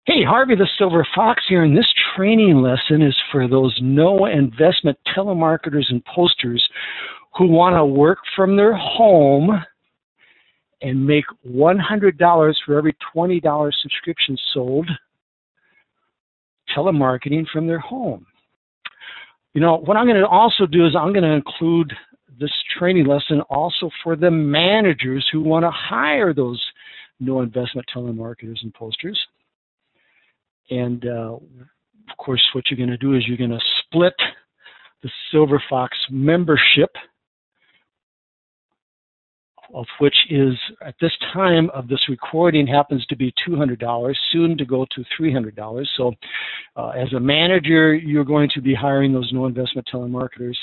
Hey, Harvey the Silver Fox here, and this training lesson is for those no investment telemarketers and posters who want to work from their home and make $100 for every $20 subscription sold telemarketing from their home. You know, what I'm going to also do is I'm going to include this training lesson also for the managers who want to hire those no investment telemarketers and posters. And of course, what you're going to do is you're going to split the Silver Fox membership, of which is, at this time of this recording, happens to be $200, soon to go to $300. So as a manager, you're going to be hiring those no investment telemarketers,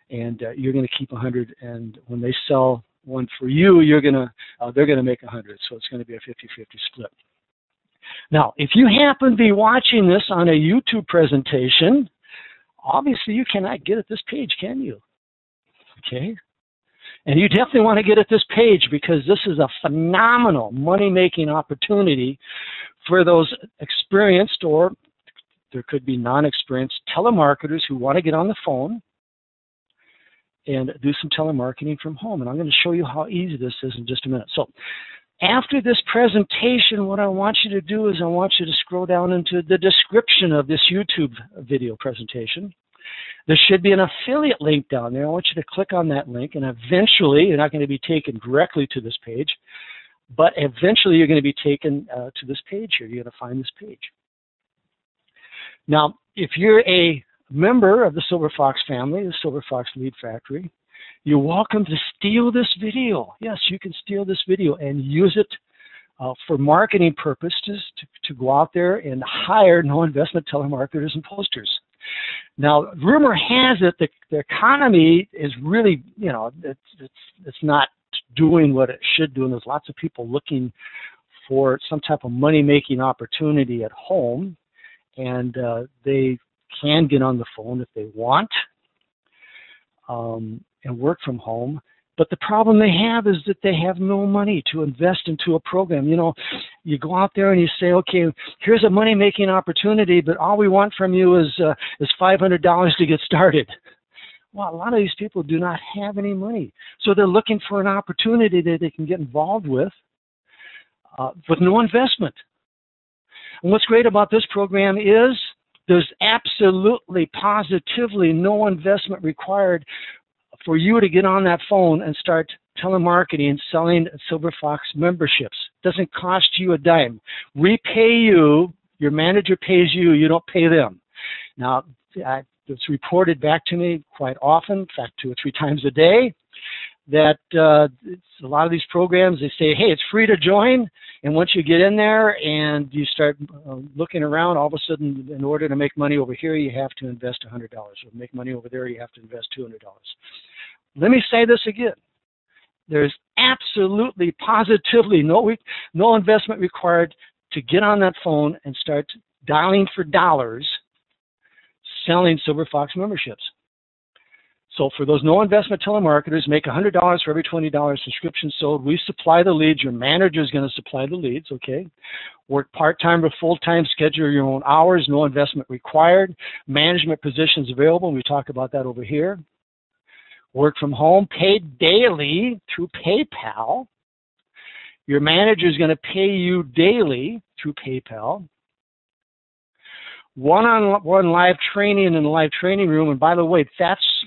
and you're going to keep 100, and when they sell one for you, they're going to make 100. So it's going to be a 50-50 split. Now, if you happen to be watching this on a YouTube presentation, obviously you cannot get at this page, can you? Okay? And you definitely want to get at this page because this is a phenomenal money-making opportunity for those experienced, or there could be non-experienced telemarketers who want to get on the phone and do some telemarketing from home. And I'm going to show you how easy this is in just a minute. So after this presentation, what I want you to do is I want you to scroll down into the description of this YouTube video presentation. There should be an affiliate link down there. I want you to click on that link, and eventually, you're not going to be taken directly to this page, but eventually you're going to be taken to this page here. You're going to find this page. Now, if you're a member of the Silver Fox family, the Silver Fox Lead Factory, you're welcome to steal this video. Yes, you can steal this video and use it for marketing purposes to go out there and hire no investment telemarketers and posters. Now, rumor has it that the economy is really, you know, it's not doing what it should do, and there's lots of people looking for some type of money-making opportunity at home, and they can get on the phone if they want. And work from home, but the problem they have is that they have no money to invest into a program. You know, you go out there and you say, okay, here's a money-making opportunity, but all we want from you is $500 to get started. Well, a lot of these people do not have any money, so they're looking for an opportunity that they can get involved with no investment. And what's great about this program is there's absolutely, positively no investment required for you to get on that phone and start telemarketing, selling Silver Fox memberships. Doesn't cost you a dime. We pay you, your manager pays you, you don't pay them. Now, it's reported back to me quite often, in fact, 2 or 3 times a day, that a lot of these programs, they say, hey, it's free to join, and once you get in there and you start looking around, all of a sudden, in order to make money over here, you have to invest $100. Or make money over there, you have to invest $200. Let me say this again. There's absolutely, positively no investment required to get on that phone and start dialing for dollars selling Silver Fox memberships. So for those no investment telemarketers, make $100 for every $20 subscription sold. We supply the leads. Your manager is going to supply the leads, okay? Work part-time or full-time, schedule your own hours, no investment required. Management positions available. We talk about that over here. Work from home, paid daily through PayPal. Your manager is going to pay you daily through PayPal. One-on-one live training in the live training room. And by the way,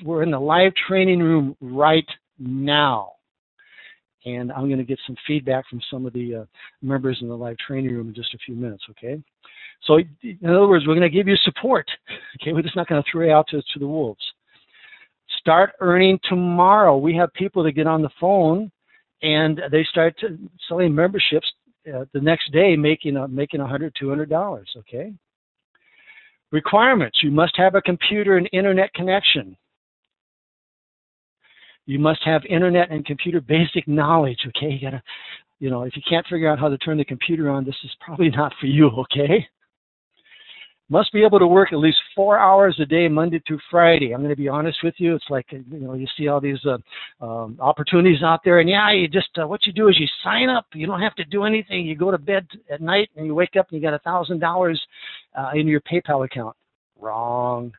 we're in the live training room right now. And I'm going to get some feedback from some of the members in the live training room in just a few minutes, okay? So in other words, we're going to give you support, okay? We're just not going to throw you out to the wolves. Start earning tomorrow. We have people that get on the phone and they start selling memberships the next day, making $100, $200, okay? Requirements: you must have a computer and internet connection. You must have internet and computer basic knowledge, okay? You gotta, you know, if you can't figure out how to turn the computer on, this is probably not for you, okay? Must be able to work at least 4 hours a day, Monday through Friday. I'm going to be honest with you. It's like, you see all these opportunities out there, and you just, what you do is you sign up. You don't have to do anything. You go to bed at night, and you wake up, and you got $1,000 in your PayPal account. Wrong.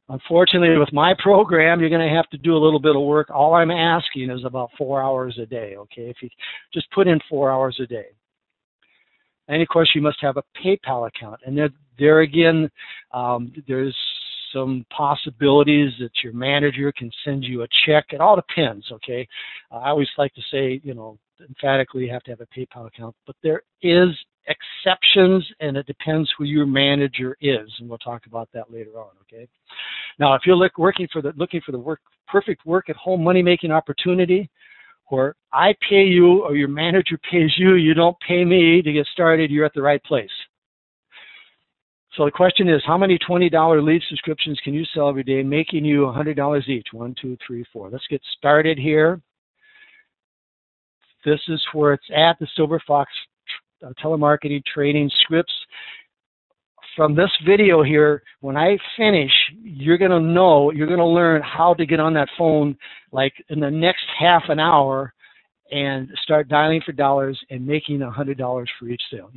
Unfortunately, with my program, you're going to have to do a little bit of work. All I'm asking is about 4 hours a day, okay? If you just put in 4 hours a day. And, of course, you must have a PayPal account. And there again, there's some possibilities that your manager can send you a check. It all depends, okay? I always like to say, emphatically you have to have a PayPal account. But there is exceptions, and it depends who your manager is. And we'll talk about that later on, okay? Now, if you're looking for the perfect work-at-home money-making opportunity, or I pay you or your manager pays you, you don't pay me to get started, you're at the right place. So the question is, how many $20 lead subscriptions can you sell every day, making you $100 each? 1, 2, 3, 4. Let's get started here. This is where it's at, the Silver Fox telemarketing training scripts. From this video here, when I finish, you're going to learn how to get on that phone like in the next half an hour and start dialing for dollars and making $100 for each sale.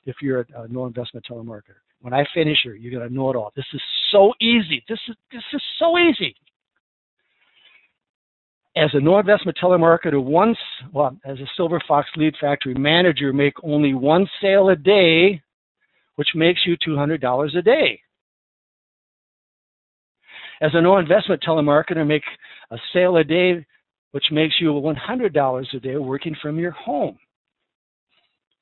If you're a no investment telemarketer. When I finish here, you're going to know it all. This is so easy. This is so easy. As a no investment telemarketer, as a Silver Fox Lead Factory manager, make only one sale a day, which makes you $200 a day. As a no investment telemarketer, make a sale a day, which makes you $100 a day working from your home.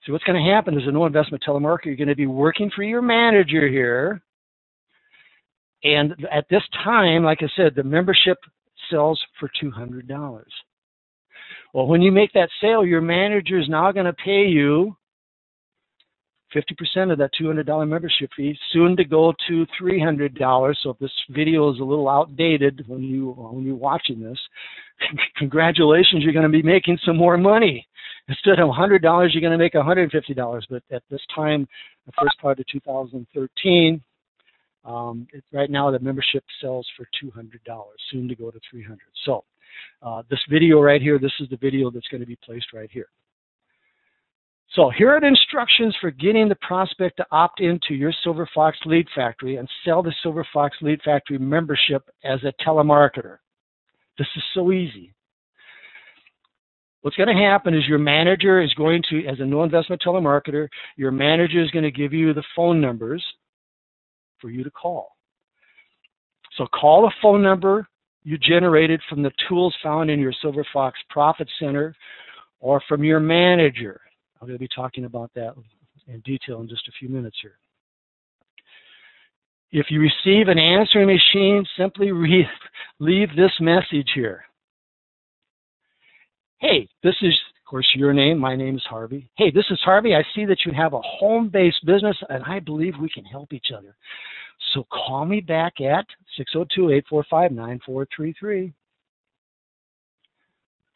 So what's going to happen as a no investment telemarketer, you're going to be working for your manager here. And at this time, like I said, the membership sells for $200. Well, when you make that sale, your manager is now going to pay you 50% of that $200 membership fee, soon to go to $300. So if this video is a little outdated when you're watching this, congratulations, you're going to be making some more money. Instead of $100, you're going to make $150. But at this time, the first part of 2013, right now the membership sells for $200, soon to go to $300. So this video right here, this is the video that's going to be placed right here. So here are the instructions for getting the prospect to opt into your Silver Fox Lead Factory and sell the Silver Fox Lead Factory membership as a telemarketer. This is so easy. What's going to happen is your manager is going to, as a no investment telemarketer, your manager is going to give you the phone numbers for you to call. So call the phone number you generated from the tools found in your Silver Fox Profit Center or from your manager. I'm going to be talking about that in detail in just a few minutes here. If you receive an answering machine, simply leave this message here. Hey, this is, of course, your name. My name is Harvey. Hey, this is Harvey. I see that you have a home-based business, and I believe we can help each other. So call me back at 602-845-9433.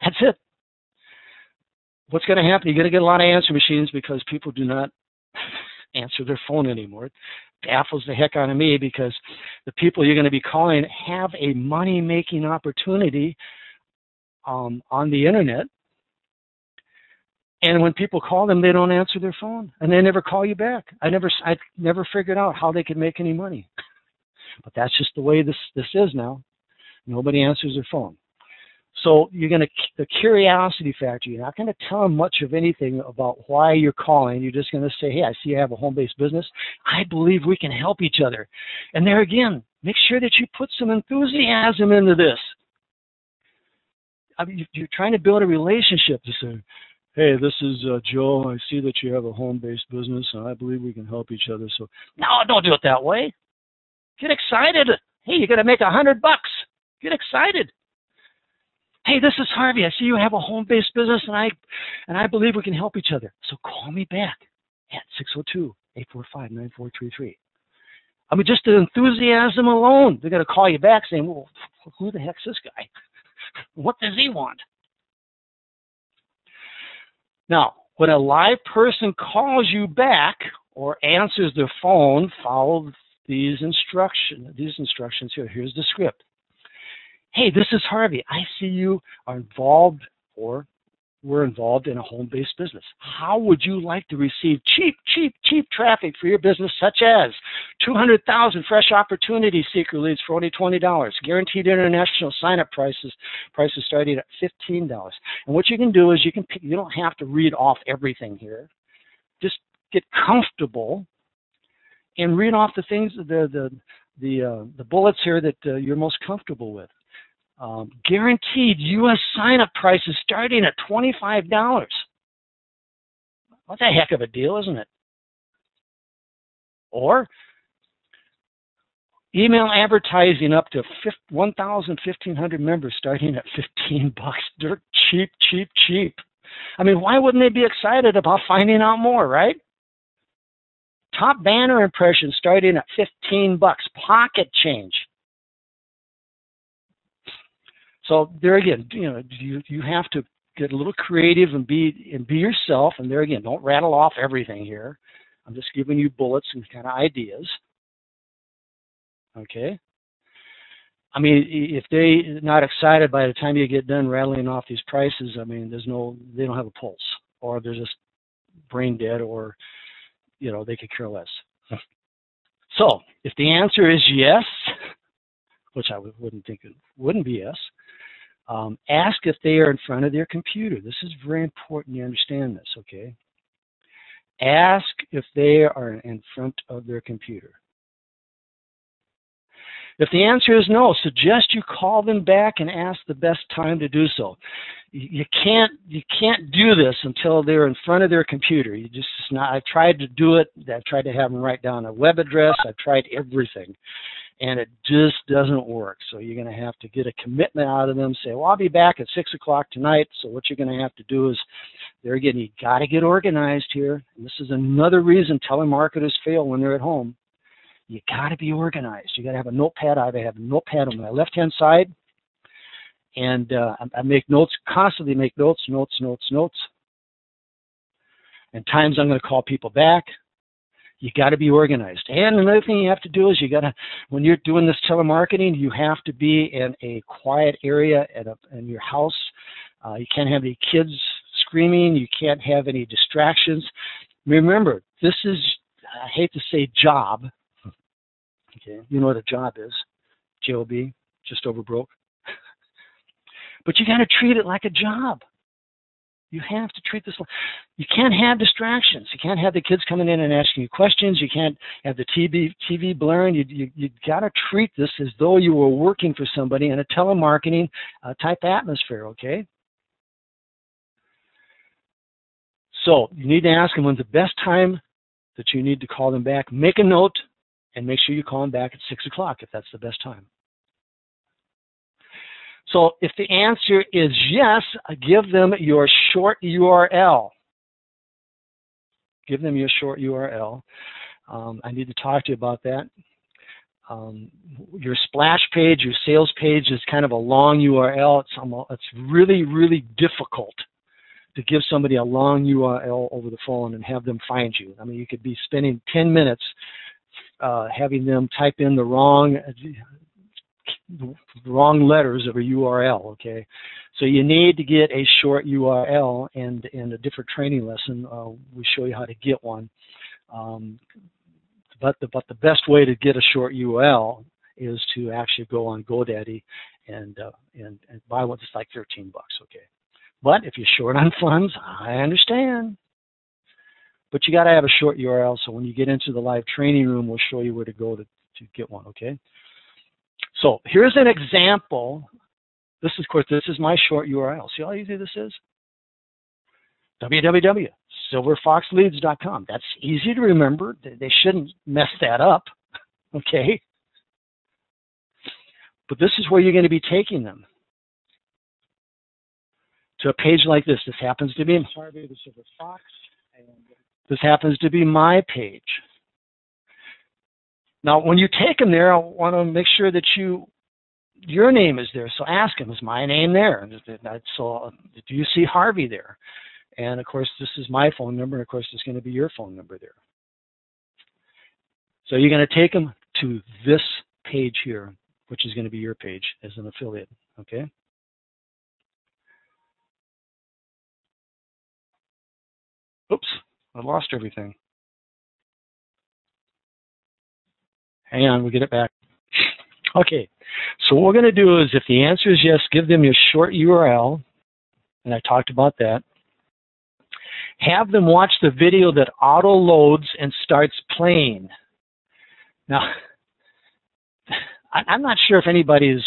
That's it. What's going to happen? You're going to get a lot of answer machines because people do not answer their phone anymore. It baffles the heck out of me because the people you're going to be calling have a money-making opportunity on the internet. And when people call them, they don't answer their phone, and they never call you back. I never figured out how they could make any money. But that's just the way this is now. Nobody answers their phone. So you're going to, the curiosity factor, you're not going to tell them much of anything about why you're calling. You're just going to say, hey, I see you have a home-based business. I believe we can help each other. And there again, make sure that you put some enthusiasm into this. I mean, you're trying to build a relationship to say, hey, this is Joe. I see that you have a home-based business, and I believe we can help each other. So, no, don't do it that way. Get excited. Hey, you're going to make $100. Get excited. Hey, this is Harvey. I see you have a home-based business, and I believe we can help each other. So call me back at 602-845-9433. I mean, just the enthusiasm alone, they're going to call you back saying, well, who the heck's this guy? What does he want? Now, when a live person calls you back or answers their phone, follow these instructions here. Here's the script. Hey, this is Harvey. I see you are involved or were involved in a home-based business. How would you like to receive cheap traffic for your business, such as 200,000 fresh opportunity seeker leads for only $20, guaranteed international sign-up prices starting at $15. And what you can do is you don't have to read off everything here. Just get comfortable and read off the things, the bullets here that you're most comfortable with. Guaranteed U.S. sign-up prices starting at $25. What a heck of a deal, isn't it? Or email advertising up to 1,500 members starting at $15. They're cheap. I mean, why wouldn't they be excited about finding out more, right? Top banner impressions starting at $15. Pocket change. So there again, you have to get a little creative and be yourself. And there again, don't rattle off everything here. I'm just giving you bullets and kind of ideas. Okay. I mean, if they're not excited by the time you get done rattling off these prices, I mean, they don't have a pulse, or they're just brain dead, or they could care less. So if the answer is yes, which I wouldn't think it wouldn't be yes. Ask if they are in front of their computer. This is very important you understand this, okay? Ask if they are in front of their computer. If the answer is no, suggest you call them back and ask the best time to do so. You can't do this until they're in front of their computer. I've tried to do it. I've tried to have them write down a web address. I've tried everything. And it just doesn't work. So you're going to have to get a commitment out of them. Say, well, I'll be back at 6 o'clock tonight. So what you're going to have to do is, there again, you got to get organized here. And this is another reason telemarketers fail when they're at home. You got to be organized. You got to have a notepad. I have a notepad on my left-hand side. And I make notes, constantly make notes. And times I'm going to call people back. You got to be organized. And another thing you have to do is when you're doing this telemarketing, you have to be in a quiet area in your house. You can't have any kids screaming. You can't have any distractions. Remember, this is, I hate to say job. Okay, you know what a job is. J-O-B, just over broke. But you got to treat it like a job. You have to treat this. You can't have distractions. You can't have the kids coming in and asking you questions. You can't have the TV blaring. You got to treat this as though you were working for somebody in a telemarketing type atmosphere, okay? So you need to ask them when's the best time that you need to call them back. Make a note and make sure you call them back at 6 o'clock if that's the best time. So if the answer is yes, give them your short URL. Give them your short URL. I need to talk to you about that. Your splash page, your sales page is kind of a long URL. It's really, really difficult to give somebody a long URL over the phone and have them find you. I mean, you could be spending 10 minutes having them type in the wrong letters of a URL, okay? So you need to get a short URL, and in a different training lesson, we show you how to get one. But the best way to get a short URL is to actually go on GoDaddy and buy one that's like $13, okay? But if you're short on funds, I understand. But you got to have a short URL, so when you get into the live training room, we'll show you where to go to get one, okay? So here's an example. This is my short URL. See how easy this is? www.silverfoxleads.com. That's easy to remember. They shouldn't mess that up, okay? But this is where you're going to be taking them. To a page like this. This happens to be Harvey the Silver Fox, and this happens to be my page. Now, when you take them there, I want to make sure that your name is there. So ask them, is my name there? So do you see Harvey there? And, of course, this is my phone number. And, of course, there's going to be your phone number there. So you're going to take them to this page here, which is going to be your page as an affiliate, okay? Oops, I lost everything. Hang on, we'll get it back. Okay, so what we're going to do is if the answer is yes, give them your short URL, and I talked about that. Have them watch the video that auto loads and starts playing. Now, I'm not sure if anybody's,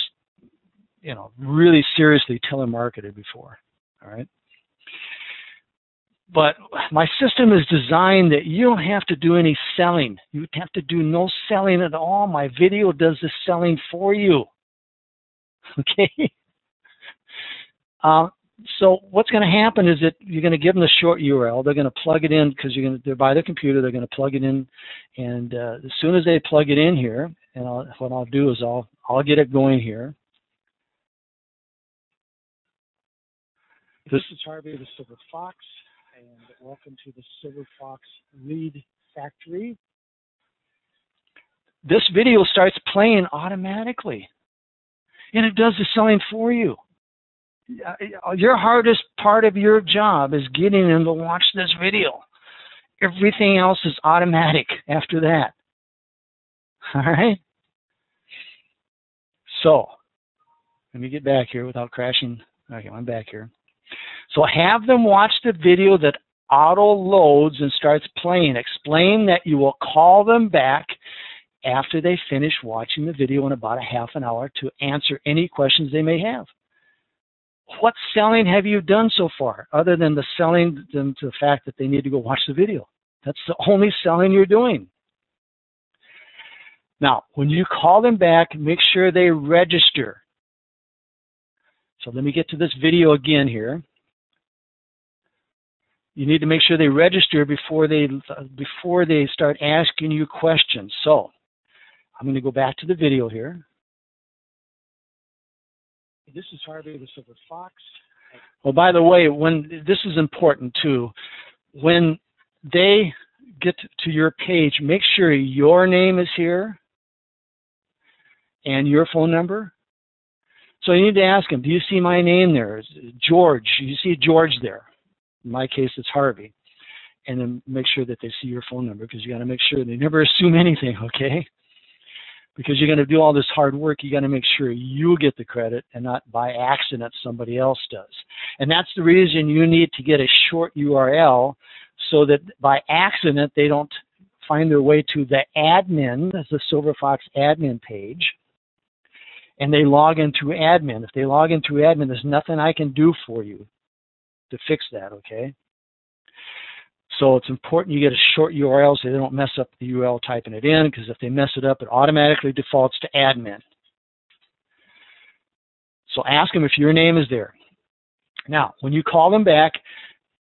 really seriously telemarketed before, all right? But my system is designed that you don't have to do any selling. You have to do no selling at all. My video does the selling for you, okay? So what's going to happen is that you're going to give them the short URL. They're going to plug it in because they're by the computer. They're going to plug it in, and as soon as they plug it in here, and what I'll do is I'll get it going here. This is Harvey, the Silver Fox, and welcome to the Silver Fox Lead Factory. This video starts playing automatically, and it does the selling for you. Your hardest part of your job is getting them to watch this video. Everything else is automatic after that. All right? So, let me get back here without crashing. Okay, I'm back here. So have them watch the video that auto loads and starts playing. Explain that you will call them back after they finish watching the video in about a half an hour to answer any questions they may have. What selling have you done so far, other than the selling them to the fact that they need to go watch the video? That's the only selling you're doing. Now, when you call them back, make sure they register. So let me get to this video again here. You need to make sure they register before they start asking you questions. So I'm going to go back to the video here. This is Harvey, the Silver Fox. Well, by the way, this is important too. When they get to your page, make sure your name is here and your phone number. So you need to ask them, do you see my name there? George, you see George there. In my case, it's Harvey. And then make sure that they see your phone number, because you got to make sure they never assume anything, okay? Because you're going to do all this hard work, you got to make sure you get the credit and not by accident somebody else does. And that's the reason you need to get a short URL, so that by accident they don't find their way to the admin, the Silver Fox admin page, and they log into admin. If they log into admin, there's nothing I can do for you to fix that, okay? So it's important you get a short URL so they don't mess up the URL typing it in, because if they mess it up, it automatically defaults to admin. So ask them if your name is there. Now, when you call them back,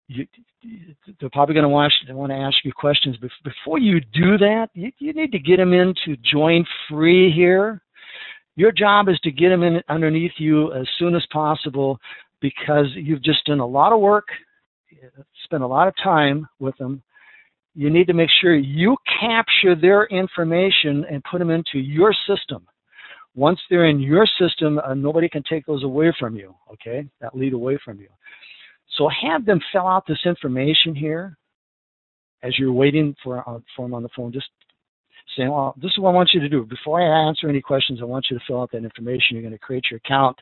they're probably going to want to ask you questions. But before you do that, you need to get them into join free here. Your job is to get them in underneath you as soon as possible, because you've just done a lot of work, spent a lot of time with them. You need to make sure you capture their information and put them into your system. Once they're in your system, nobody can take those away from you, okay? That lead away from you. So have them fill out this information here as you're waiting for them on the phone. Just saying, well, this is what I want you to do. Before I answer any questions, I want you to fill out that information. You're going to create your account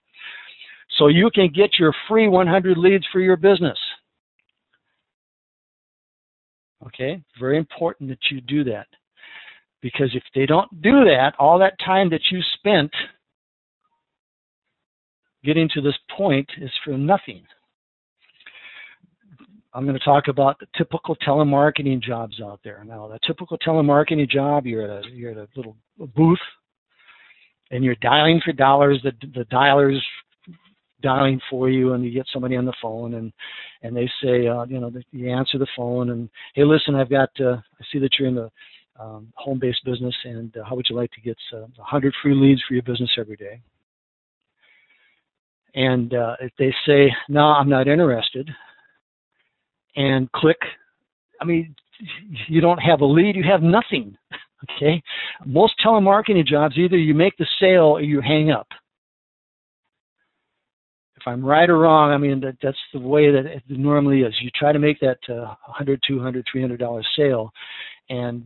so you can get your free 100 leads for your business. Okay, very important that you do that, because if they don't do that, all that time that you spent getting to this point is for nothing. I'm going to talk about the typical telemarketing jobs out there. Now, the typical telemarketing job, you're at a little booth, and you're dialing for dollars. The dialer's dialing for you, and you get somebody on the phone, and they say, you answer the phone, and hey, listen, I see that you're in the home-based business, and how would you like to get 100 free leads for your business every day? And if they say, no, I'm not interested, and click, I mean, you don't have a lead, you have nothing, Okay? Most telemarketing jobs, either you make the sale or you hang up. If I'm right or wrong, I mean, that's the way that it normally is. You try to make that $100, $200, $300 sale, and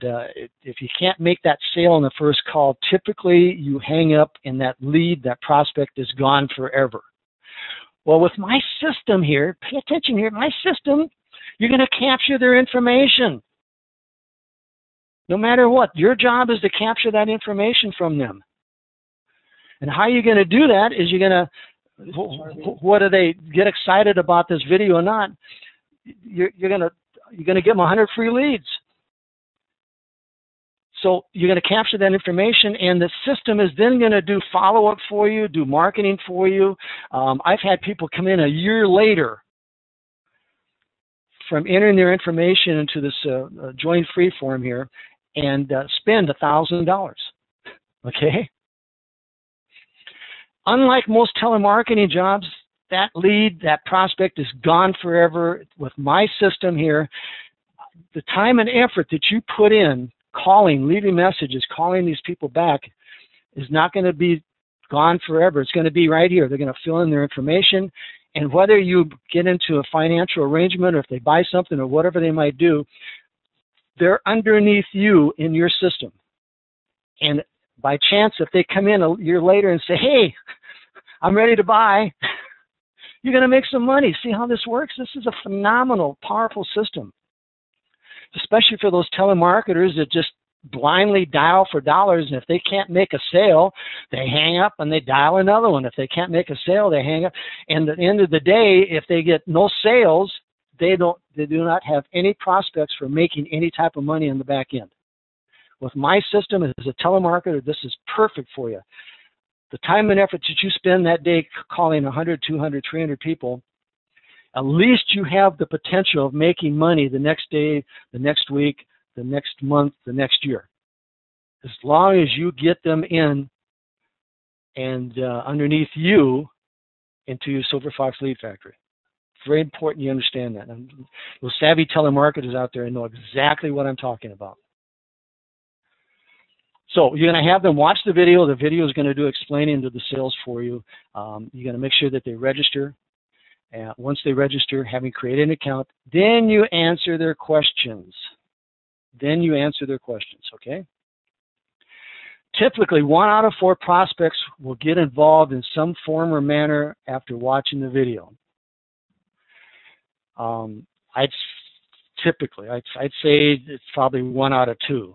if you can't make that sale on the first call, typically you hang up and that lead, that prospect is gone forever. Well, with my system here, pay attention here, my system, you're going to capture their information. No matter what, your job is to capture that information from them. And how you're going to do that is you're going to, whether they get excited about this video or not, you're going to give them 100 free leads. So you're going to capture that information, and the system is then going to do follow-up for you, do marketing for you. I've had people come in a year later from entering their information into this join free form here and spend $1,000. Okay? Unlike most telemarketing jobs, that lead, that prospect is gone forever. With my system here, the time and effort that you put in calling, leaving messages, calling these people back is not going to be gone forever. It's going to be right here. They're going to fill in their information, and whether you get into a financial arrangement or if they buy something or whatever they might do, they're underneath you in your system. And by chance, if they come in a year later and say, hey, I'm ready to buy, you're going to make some money. See how this works? This is a phenomenal, powerful system, especially for those telemarketers that just blindly dial for dollars, and if they can't make a sale, they hang up and they dial another one. If they can't make a sale, they hang up. And at the end of the day, if they get no sales, they do not have any prospects for making any type of money on the back end. With my system as a telemarketer, this is perfect for you. The time and effort that you spend that day calling 100, 200, 300 people, at least you have the potential of making money the next day, the next week, the next month, the next year. As long as you get them in and underneath you into your Silver Fox Lead Factory. Very important you understand that. And those savvy telemarketers out there know exactly what I'm talking about. So you're going to have them watch the video. The video is going to do explaining to the sales for you. You're going to make sure that they register. Once they register, having created an account, then you answer their questions. Okay? Typically, 1 out of 4 prospects will get involved in some form or manner after watching the video. I'd say it's probably 1 out of 2.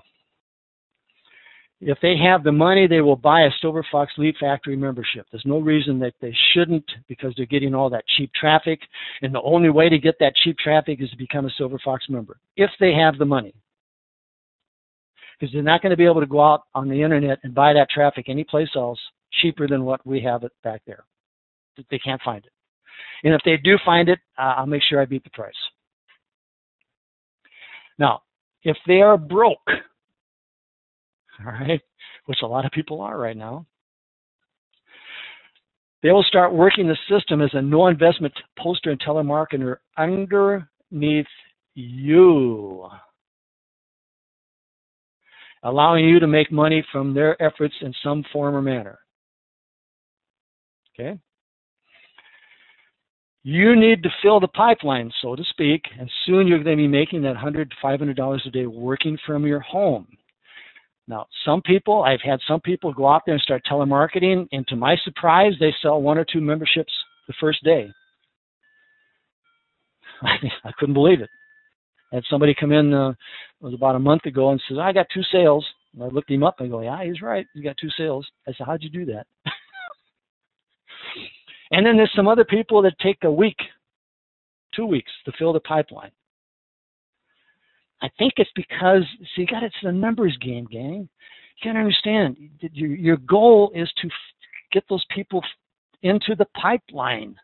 If they have the money, they will buy a Silver Fox Lead Factory membership. There's no reason that they shouldn't, because they're getting all that cheap traffic, and the only way to get that cheap traffic is to become a Silver Fox member, if they have the money. Because they're not going to be able to go out on the internet and buy that traffic anyplace else cheaper than what we have it back there. They can't find it. And if they do find it, I'll make sure I beat the price. Now, if they are broke, all right, which a lot of people are right now, they will start working the system as a no-investment poster and telemarketer underneath you, allowing you to make money from their efforts in some form or manner. Okay? You need to fill the pipeline, so to speak, and soon you're going to be making that $100 to $500 a day working from your home. Now, I've had some people go out there and start telemarketing, and to my surprise, they sell 1 or 2 memberships the first day. I couldn't believe it. I had somebody come in, it was about a month ago, and says, I got 2 sales. And I looked him up and I go, yeah, he's right. He's got 2 sales. I said, how'd you do that? And then there's some other people that take a week, 2 weeks to fill the pipeline. I think it's because, see, it's a numbers game, gang. You got to understand, your goal is to get those people into the pipeline.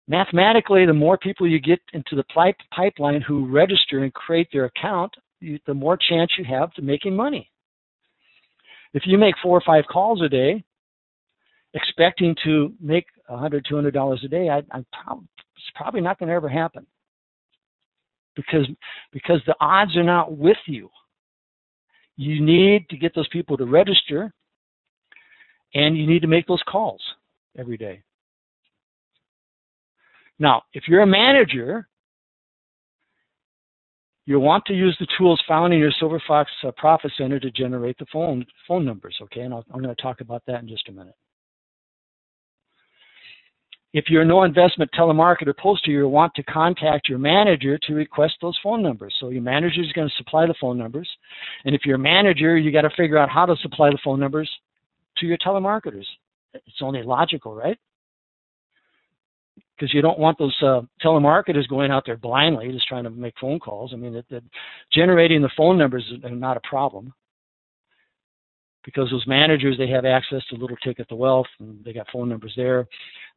Mathematically, the more people you get into the pipeline who register and create their account, the more chance you have to making money. If you make 4 or 5 calls a day, expecting to make $100, $200 a day, it's probably not going to ever happen. Because the odds are not with you. you need to get those people to register, and you need to make those calls every day. Now, if you're a manager, you want to use the tools found in your SilverFox Profit Center to generate the phone numbers, okay? And I'm going to talk about that in just a minute. If you're a no investment telemarketer poster, you want to contact your manager to request those phone numbers. So your manager is going to supply the phone numbers. And if you're a manager, you got to figure out how to supply the phone numbers to your telemarketers. It's only logical, right? Because you don't want those telemarketers going out there blindly just trying to make phone calls. I mean, generating the phone numbers is not a problem, because those managers, they have access to Little Ticket to Wealth, and they got phone numbers there.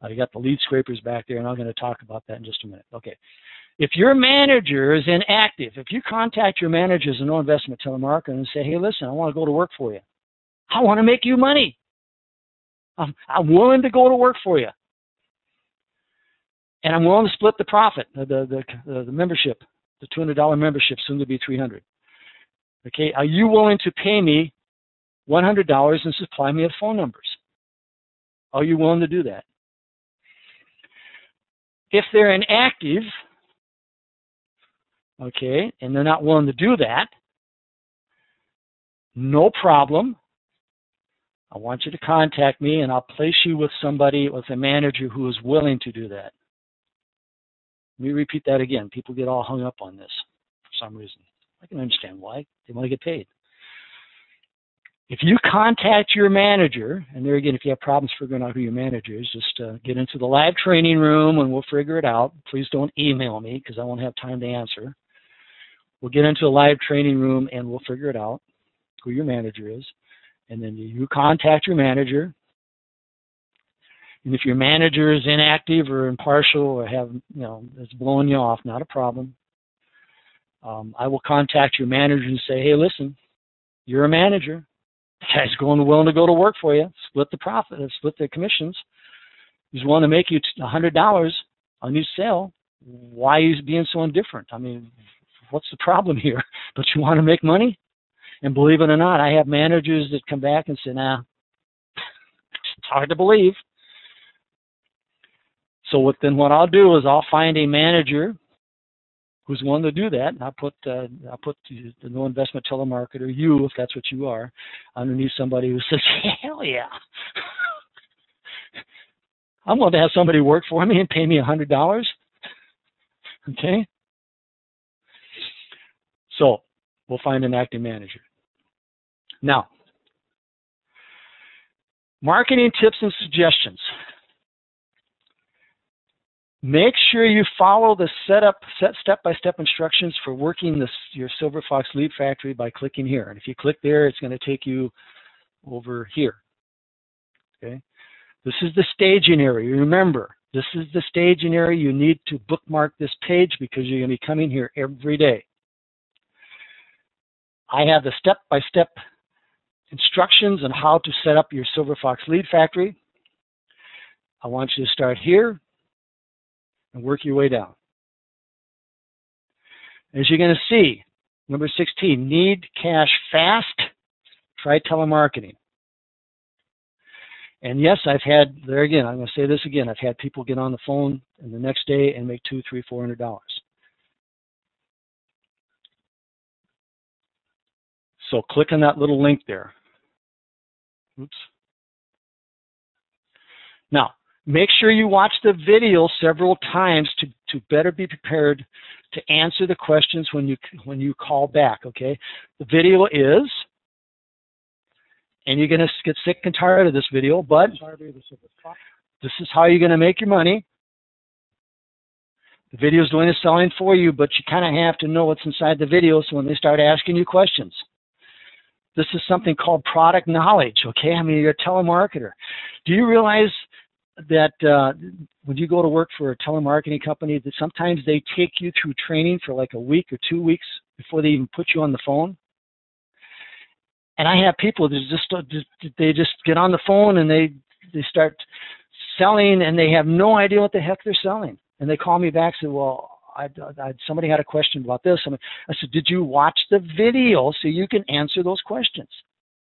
You got the lead scrapers back there, and I'm going to talk about that in just a minute. Okay. If your manager is inactive, if you contact your manager as a no investment telemarketer and say, hey, listen, I want to go to work for you. I want to make you money. I'm willing to go to work for you. And I'm willing to split the profit, the membership, the $200 membership, soon to be $300. Okay, are you willing to pay me $100 and supply me with phone numbers? Are you willing to do that? If they're inactive, okay, and they're not willing to do that, no problem. I want you to contact me, and I'll place you with somebody, with a manager who is willing to do that. Let me repeat that again. People get all hung up on this for some reason. I can understand why. They want to get paid. If you contact your manager, and there again, if you have problems figuring out who your manager is, just get into the live training room and we'll figure it out. Please don't email me because I won't have time to answer. We'll get into a live training room and we'll figure it out, who your manager is. And then you contact your manager. And if your manager is inactive or impartial or it's blowing you off, not a problem. I will contact your manager and say, hey, listen, you're a manager. The guy's willing to go to work for you, split the profit, split the commissions. He's willing to make you $100 on each sale. Why is he being so indifferent? I mean, what's the problem here? But you want to make money? And believe it or not, I have managers that come back and say, nah, it's hard to believe. So what I'll do is I'll find a manager who's willing to do that, and I'll put the no investment telemarketer, you, if that's what you are, underneath somebody who says, hell yeah. I'm willing to have somebody work for me and pay me $100. Okay? So we'll find an active manager. Now, marketing tips and suggestions. Make sure you follow the step-by-step instructions for working your SilverFox Lead Factory by clicking here. And if you click there, it's going to take you over here. Okay? This is the staging area. Remember, this is the staging area. You need to bookmark this page because you're going to be coming here every day. I have the step-by-step instructions on how to set up your SilverFox Lead Factory. I want you to start here and work your way down. As you're going to see, number 16, need cash fast, try telemarketing. And yes, I've had, there again, I'm going to say this again, I've had people get on the phone and the next day and make $200, $300, $400. So click on that little link there. Oops. Now, make sure you watch the video several times to better be prepared to answer the questions when you call back, okay? The video is, and you're going to get sick and tired of this video, but this is how you're going to make your money. The video is doing the selling for you, but you kind of have to know what's inside the video so when they start asking you questions. This is something called product knowledge, okay? I mean, you're a telemarketer. Do you realize that when you go to work for a telemarketing company, that sometimes they take you through training for like a week or 2 weeks before they even put you on the phone? And I have people that they just get on the phone and they start selling and they have no idea what the heck they're selling. And they call me back and say, well, somebody had a question about this. I said, did you watch the video so you can answer those questions?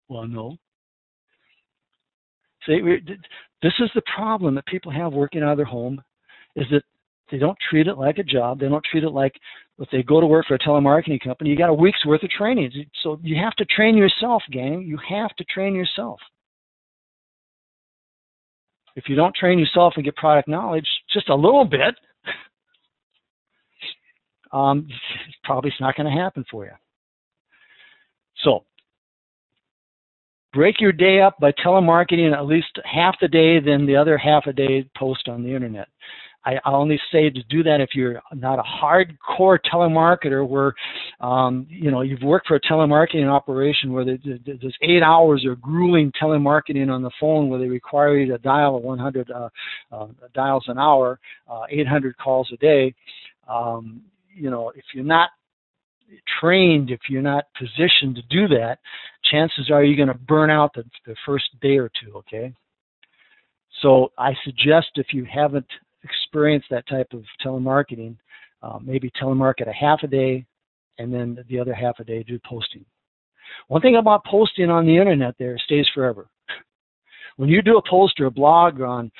Well, no. See, this is the problem that people have working out of their home, is that they don't treat it like a job. They don't treat it like if they go to work for a telemarketing company, you got a week's worth of training. So you have to train yourself, gang. You have to train yourself. If you don't train yourself and get product knowledge just a little bit, probably it's not going to happen for you. So break your day up by telemarketing at least half the day, then the other half a day post on the internet. I only say to do that if you're not a hardcore telemarketer where, you've worked for a telemarketing operation where there's 8 hours of grueling telemarketing on the phone where they require you to dial 100 dials an hour, 800 calls a day. If you're not trained, if you're not positioned to do that, chances are you're going to burn out the first day or two, okay? So I suggest if you haven't experienced that type of telemarketing, maybe telemarket a half a day and then the other half a day do posting. One thing about posting on the internet there, it stays forever. When you do a post or a blog on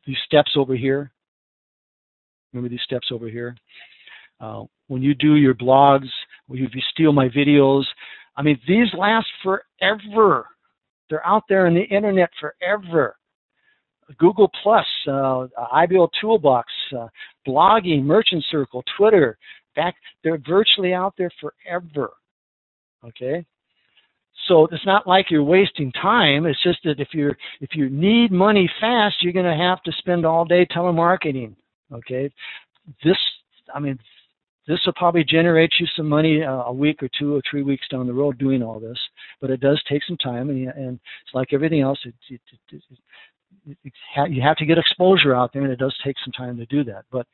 these steps over here, remember these steps over here? When you do your blogs, if you steal my videos, I mean, these last forever. They're out there on the internet forever. Google Plus, IBO Toolbox, blogging, Merchant Circle, Twitter, they're virtually out there forever. Okay? So it's not like you're wasting time. It's just that if you need money fast, you're going to have to spend all day telemarketing. Okay? This will probably generate you some money a week or 2 or 3 weeks down the road doing all this, but it does take some time, and it's like everything else. You have to get exposure out there, and it does take some time to do that. But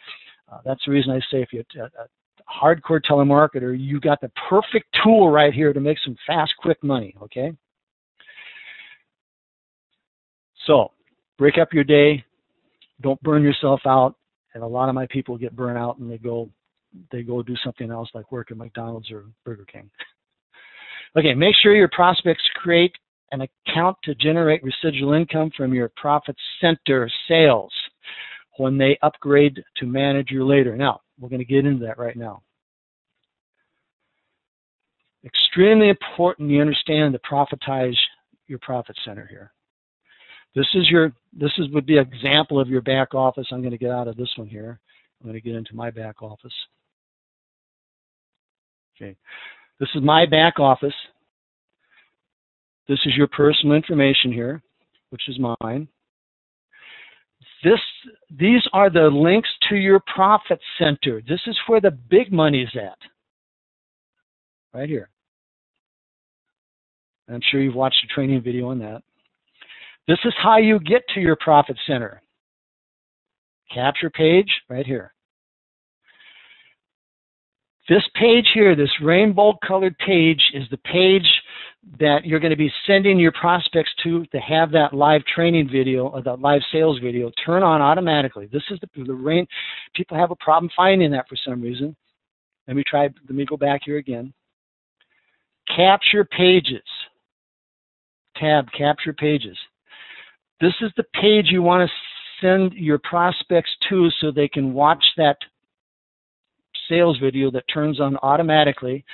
that's the reason I say if you're a hardcore telemarketer, you got the perfect tool right here to make some fast, quick money, okay? So break up your day. Don't burn yourself out. And a lot of my people get burnt out, and they go do something else like work at McDonald's or Burger King. Okay, make sure your prospects create an account to generate residual income from your profit center sales when they upgrade to manager later. Now, we're going to get into that right now. Extremely important you understand to profitize your profit center here. This would be an example of your back office. I'm going to get out of this one here. I'm going to get into my back office. Okay, this is my back office. This is your personal information here, which is mine. These are the links to your profit center. This is where the big money is at. Right here. I'm sure you've watched a training video on that. This is how you get to your profit center. Capture page right here. This page here, this rainbow colored page, is the page that you're going to be sending your prospects to have that live training video or that live sales video turn on automatically. This is the rain. People have a problem finding that for some reason. Let me go back here again. Capture pages. Tab, capture pages. This is the page you want to send your prospects to so they can watch that sales video that turns on automatically,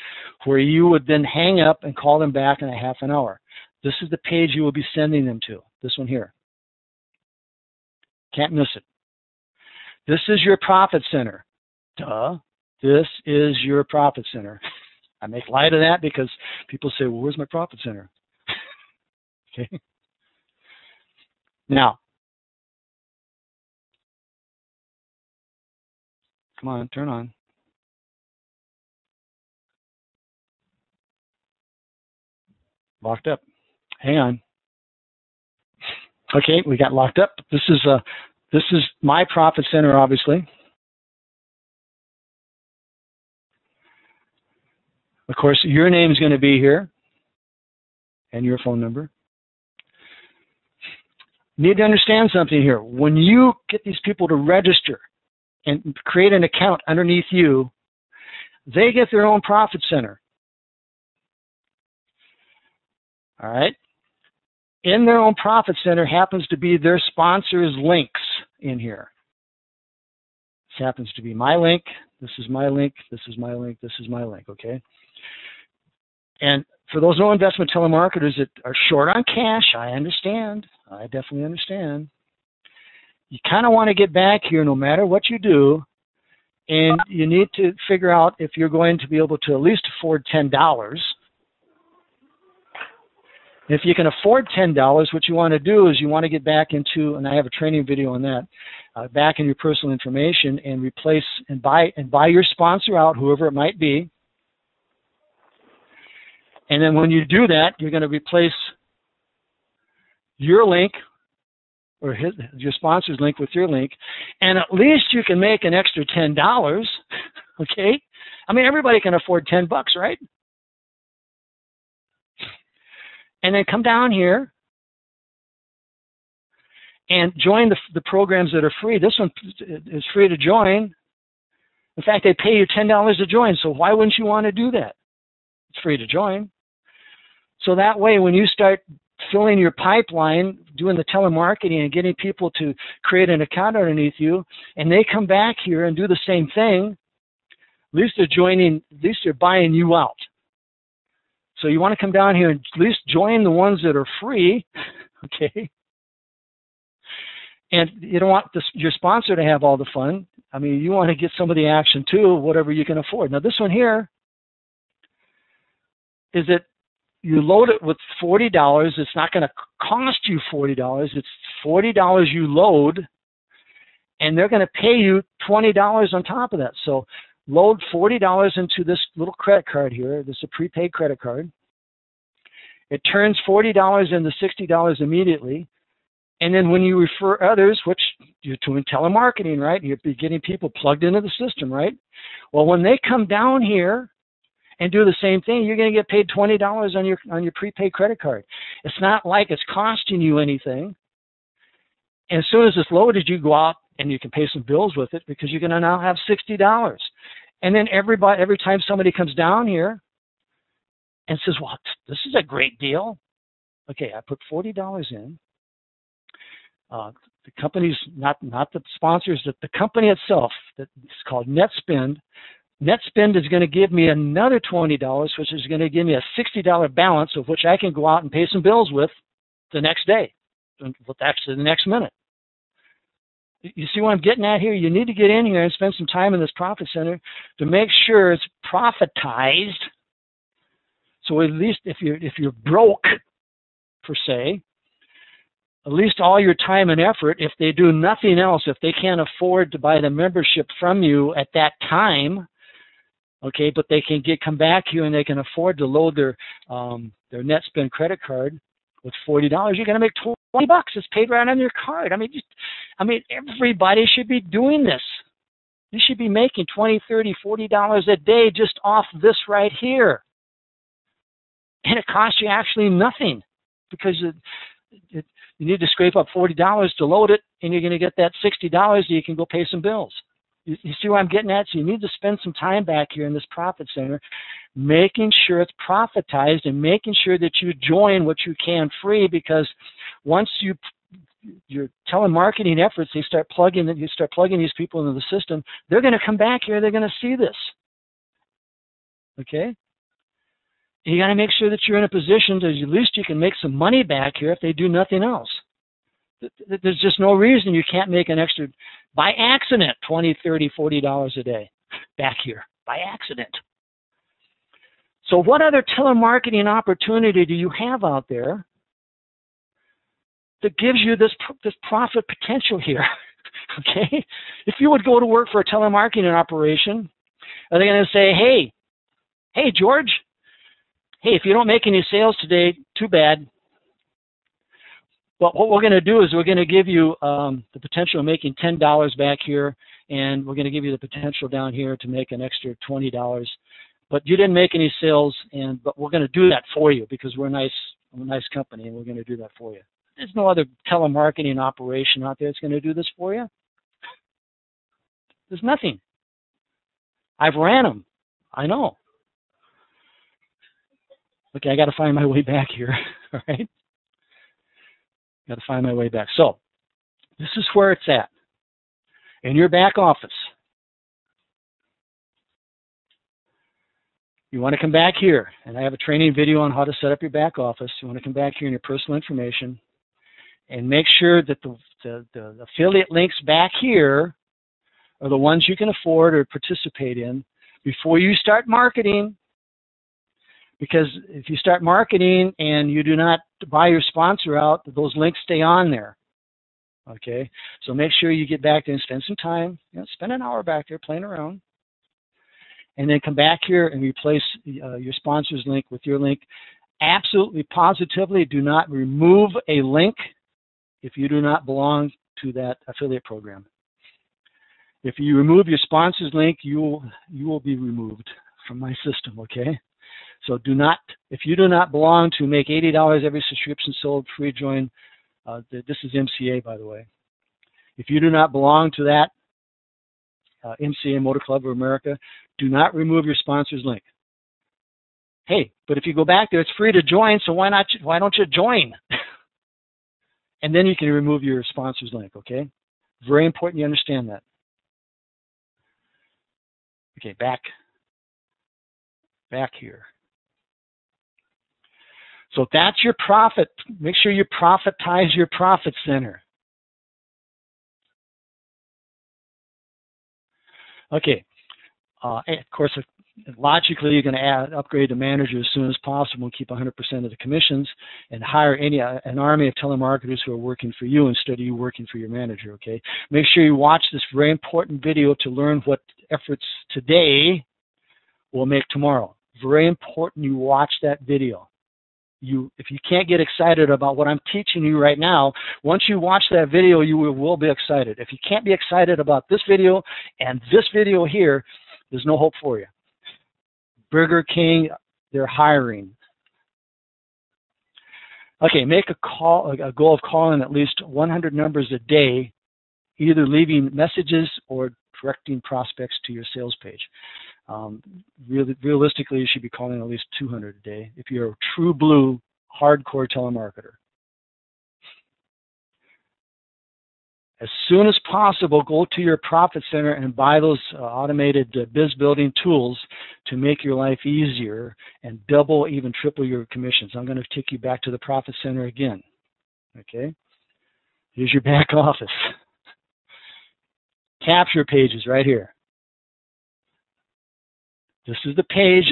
where you would then hang up and call them back in a half an hour. This is the page you will be sending them to, this one here. Can't miss it. This is your profit center. Duh. This is your profit center. I make light of that because people say, well, where's my profit center? Okay. Now, come on, turn on. Locked up. Hang on. Okay, we got locked up. This is my profit center, obviously. Of course, your name is going to be here and your phone number. You need to understand something here. When you get these people to register, and create an account underneath you, they get their own profit center. All right? In their own profit center happens to be their sponsors' links in here. This happens to be my link. This is my link. This is my link. This is my link, okay? And for those no investment telemarketers that are short on cash, I understand. I definitely understand. You kind of want to get back here no matter what you do, and you need to figure out if you're going to be able to at least afford $10. If you can afford $10, what you want to do is you want to get back into, and I have a training video on that, back in your personal information and replace and buy your sponsor out, whoever it might be. And then when you do that, you're going to replace your link or your sponsor's link with your link, and at least you can make an extra $10. Okay? I mean, everybody can afford $10, right? And then come down here and join the programs that are free. This one is free to join. In fact, they pay you $10 to join, so why wouldn't you want to do that? It's free to join. So that way, when you start filling your pipeline, doing the telemarketing and getting people to create an account underneath you, and they come back here and do the same thing, at least they're joining, at least they're buying you out. So you want to come down here and at least join the ones that are free, okay? And you don't want your sponsor to have all the fun. I mean, you want to get some of the action too, whatever you can afford. Now this one here is that you load it with $40. It's not going to cost you $40. It's $40 you load, and they're going to pay you $20 on top of that. So load $40 into this little credit card here. This is a prepaid credit card. It turns $40 into $60 immediately. And then when you refer others, which you're doing telemarketing, right? You're getting people plugged into the system, right? Well, when they come down here and do the same thing, you're going to get paid $20 on your prepaid credit card. It's not like it's costing you anything. And as soon as it's loaded, you go out and you can pay some bills with it because you're going to now have $60. And then every time somebody comes down here and says, well, this is a great deal. Okay, I put $40 in. The company's not the sponsors, the company itself, that it's called NetSpend. NetSpend is going to give me another $20, which is going to give me a $60 balance of which I can go out and pay some bills with the next day, actually the next minute. You see what I'm getting at here? You need to get in here and spend some time in this profit center to make sure it's profitized. So at least if you're broke, per se, at least all your time and effort, if they do nothing else, if they can't afford to buy the membership from you at that time, okay, but they can come back here and they can afford to load their NetSpend credit card with $40, you're going to make $20. It's paid right on your card. I mean, everybody should be doing this. You should be making $20, $30, $40 a day just off this right here. And it costs you actually nothing because you need to scrape up $40 to load it, and you're going to get that $60 that you can go pay some bills. You see what I'm getting at? So you need to spend some time back here in this profit center, making sure it's profitized and making sure that you join what you can free, because once your telemarketing efforts, you start plugging these people into the system, they're going to come back here, they're going to see this. Okay? You got to make sure that you're in a position that at least you can make some money back here if they do nothing else. There's just no reason you can't make an extra, by accident, $20, $30, $40 a day back here, by accident. So what other telemarketing opportunity do you have out there that gives you this profit potential here? Okay? If you would go to work for a telemarketing operation, are they going to say, hey, George, hey, if you don't make any sales today, too bad. But what we're going to do is we're going to give you the potential of making $10 back here, and we're going to give you the potential down here to make an extra $20. But you didn't make any sales, but we're going to do that for you because we're a nice company, and we're going to do that for you. There's no other telemarketing operation out there that's going to do this for you. There's nothing. I've ran them. I know. Okay, I got to find my way back here. All right? Got to find my way back. So, this is where it's at. In your back office. You want to come back here, and I have a training video on how to set up your back office. You want to come back here in your personal information and make sure that the affiliate links back here are the ones you can afford or participate in before you start marketing. Because if you start marketing and you do not buy your sponsor out, those links stay on there. Okay? So make sure you get back there and spend some time. Spend an hour back there playing around. And then come back here and replace your sponsor's link with your link. Absolutely, positively, do not remove a link if you do not belong to that affiliate program. If you remove your sponsor's link, you will be removed from my system, okay? So do not, if you do not belong to make $80 every subscription sold, free join, this is MCA, by the way. If you do not belong to that MCA Motor Club of America, do not remove your sponsor's link. Hey, but if you go back there, it's free to join, so why don't you join? And then you can remove your sponsor's link, okay? Very important you understand that. Okay, back here. So that's your profit. Make sure you profitize your profit center. Okay, of course, logically, you're going to upgrade the manager as soon as possible and keep 100% of the commissions and hire an army of telemarketers who are working for you instead of you working for your manager, okay? Make sure you watch this very important video to learn what efforts today will make tomorrow. Very important you watch that video. If you can't get excited about what I'm teaching you right now, once you watch that video, you will be excited. If you can't be excited about this video and this video here, there's no hope for you. Burger King, they're hiring. Okay, make a goal of calling at least 100 numbers a day, either leaving messages or directing prospects to your sales page. Realistically, you should be calling at least 200 a day if you're a true blue, hardcore telemarketer. As soon as possible, go to your profit center and buy those automated biz building tools to make your life easier and double, even triple your commissions. I'm going to take you back to the profit center again. Okay? Here's your back office. Capture pages right here. This is the page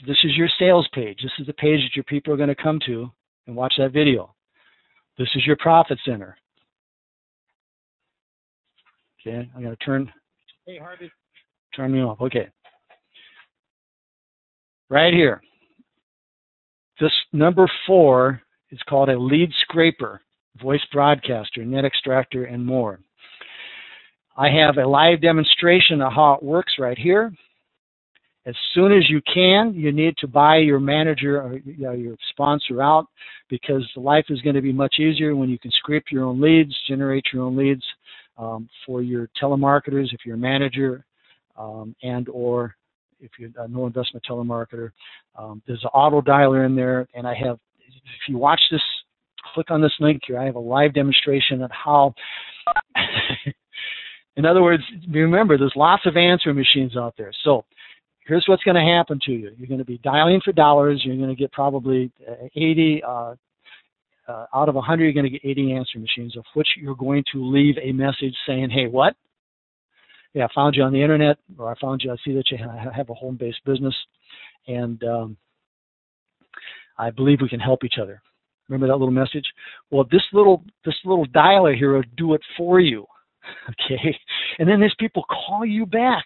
this is your sales page. This is the page that your people are going to come to and watch that video. This is your profit center. Okay, I'm going to turn. Hey, Harvey. Turn me off. Okay. Right here. This number 4 is called a lead scraper, voice broadcaster, net extractor, and more. I have a live demonstration of how it works right here. As soon as you can, you need to buy your manager or your sponsor out, because life is going to be much easier when you can scrape your own leads, generate your own leads for your telemarketers, if you're a manager, and or if you're a no investment telemarketer. There's an auto dialer in there, and I have, if you watch this, click on this link here, I have a live demonstration of how, in other words, remember, there's lots of answering machines out there. So here's what's going to happen to you. You're going to be dialing for dollars. You're going to get probably 80, out of 100, you're going to get 80 answer machines, of which you're going to leave a message saying, hey, what? Yeah, I found you on the internet, or I found you, I see that you have a home-based business, and I believe we can help each other. Remember that little message? Well, this little dialer here will do it for you, okay? And then these people call you back.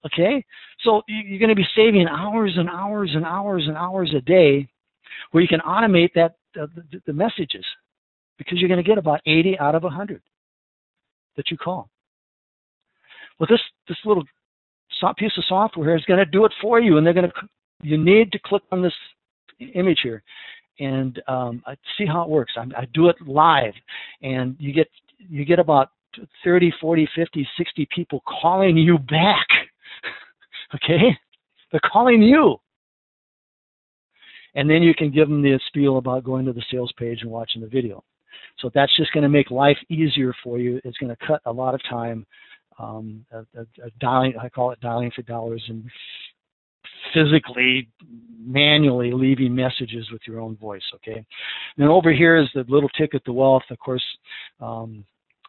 Okay, so you're going to be saving hours and hours and hours and hours a day, where you can automate that the messages, because you're going to get about 80 out of 100 that you call. Well, this little piece of software is going to do it for you, and you need to click on this image here and see how it works. I do it live, and you get about 30, 40, 50, 60 people calling you back. Okay? They're calling you. And then you can give them the spiel about going to the sales page and watching the video. So that's just going to make life easier for you. It's going to cut a lot of time. Dialing, I call it dialing for dollars, and physically, manually leaving messages with your own voice, okay? And over here is the little ticket to wealth. Of course,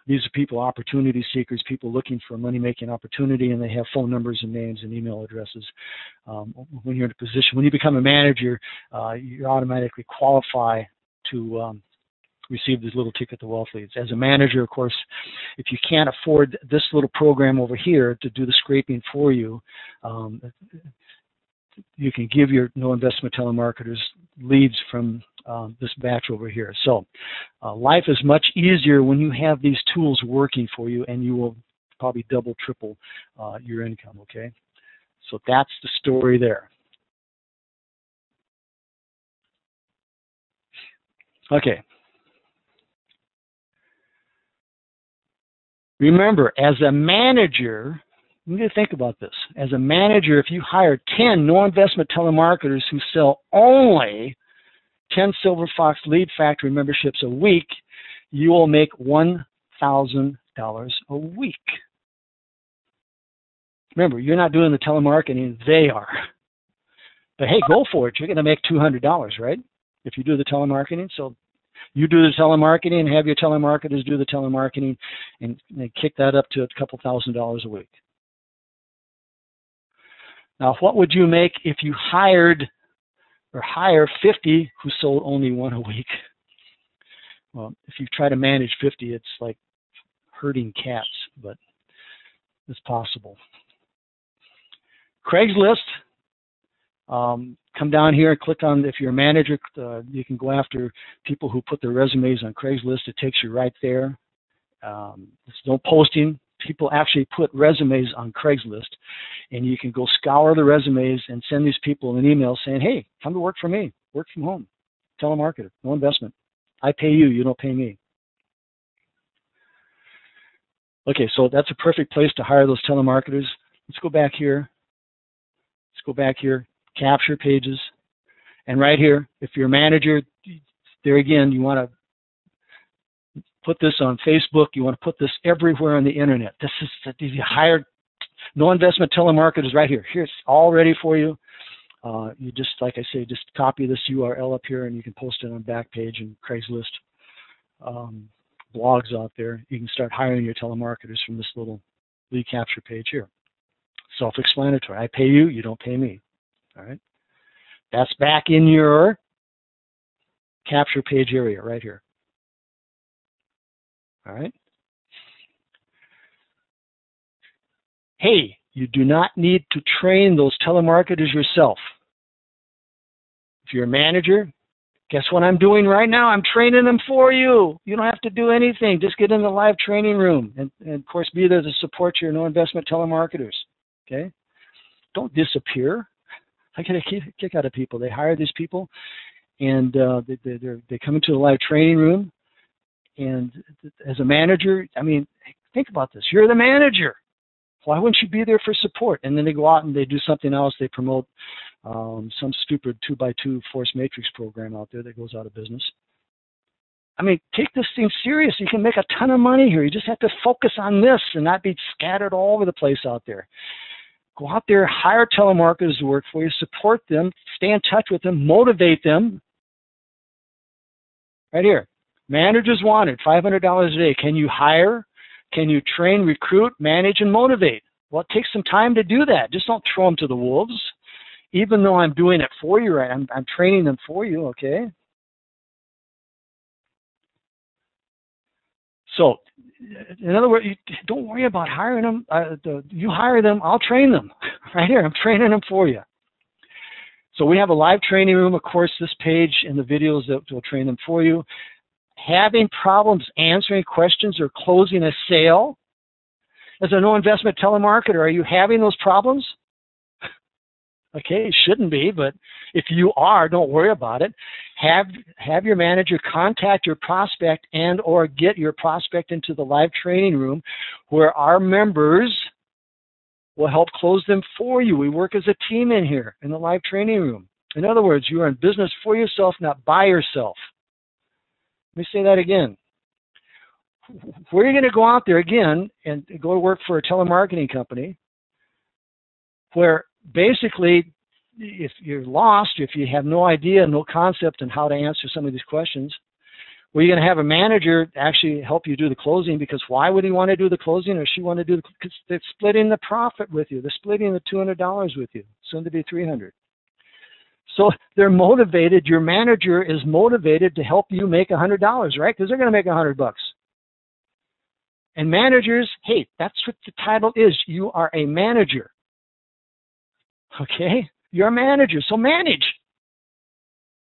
these are people, opportunity seekers, people looking for a money-making opportunity, and they have phone numbers and names and email addresses. When you're in a position, when you become a manager, you automatically qualify to receive these little ticket to wealth leads. As a manager, of course, if you can't afford this little program over here to do the scraping for you, you can give your no investment telemarketers leads from this batch over here. So life is much easier when you have these tools working for you, and you will probably double, triple your income, okay? So that's the story there. Okay. Remember, as a manager, you need to think about this. As a manager, if you hire 10 no-investment telemarketers who sell only 10 Silver Fox Lead Factory memberships a week, you will make $1,000 a week. Remember, you're not doing the telemarketing, they are. But hey, go for it. You're going to make $200, right? If you do the telemarketing. So you do the telemarketing and have your telemarketers do the telemarketing, and kick that up to a couple $1,000s a week. Now, what would you make if you hired or hire 50 who sold only one a week? Well, if you try to manage 50, it's like herding cats, but it's possible. Craigslist. Come down here and click on, if you're a manager, you can go after people who put their resumes on Craigslist. It takes you right there. There's no posting. People actually put resumes on Craigslist, and you can go scour the resumes and send these people an email saying, hey, come to work for me, work from home, telemarketer, no investment. I pay you, you don't pay me. Okay, so that's a perfect place to hire those telemarketers. Let's go back here. Let's go back here. Capture pages. And right here, if you're a manager, there again, you want to put this on Facebook. You want to put this everywhere on the internet. This is, if you hire no investment telemarketers right here. Here's all ready for you. You just, like I say, just copy this URL up here, and you can post it on Backpage and Craigslist blogs out there. You can start hiring your telemarketers from this little lead capture page here. Self-explanatory. I pay you, you don't pay me. All right. That's back in your capture page area right here. All right. Hey, you do not need to train those telemarketers yourself. If you're a manager, guess what I'm doing right now? I'm training them for you. You don't have to do anything. Just get in the live training room and of course, be there to support your no investment telemarketers. Okay. Don't disappear. I get a kick out of people. They hire these people, and they come into the live training room. And as a manager, I mean, think about this. You're the manager. Why wouldn't you be there for support? And then they go out and they do something else. They promote some stupid 2x2 force matrix program out there that goes out of business. I mean, take this thing serious. You can make a ton of money here. You just have to focus on this and not be scattered all over the place out there. Go out there, hire telemarketers to work for you, support them, stay in touch with them, motivate them. Right here. Managers wanted, $500 a day. Can you hire? Can you train, recruit, manage, and motivate? Well, it takes some time to do that. Just don't throw them to the wolves. Even though I'm doing it for you, right? I'm training them for you, okay? So, in other words, don't worry about hiring them. You hire them, I'll train them. Right here, I'm training them for you. So we have a live training room, of course, this page and the videos that will train them for you. Having problems answering questions or closing a sale. As a no investment telemarketer, are you having those problems? Okay, it shouldn't be, but if you are, don't worry about it. have your manager contact your prospect and or get your prospect into the live training room where our members will help close them for you. We work as a team in here in the live training room. In other words, you are in business for yourself, not by yourself. Let me say that again. Where are you going to go out there again and go to work for a telemarketing company where basically if you're lost, if you have no idea, no concept on how to answer some of these questions, where you're going to have a manager actually help you do the closing, because why would he want to do the closing or she want to do the, because they're splitting the profit with you. They're splitting the $200 with you, soon to be $300. So they're motivated. Your manager is motivated to help you make $100, right? Because they're going to make $100. And managers, hey, that's what the title is. You are a manager. Okay? You're a manager, so manage.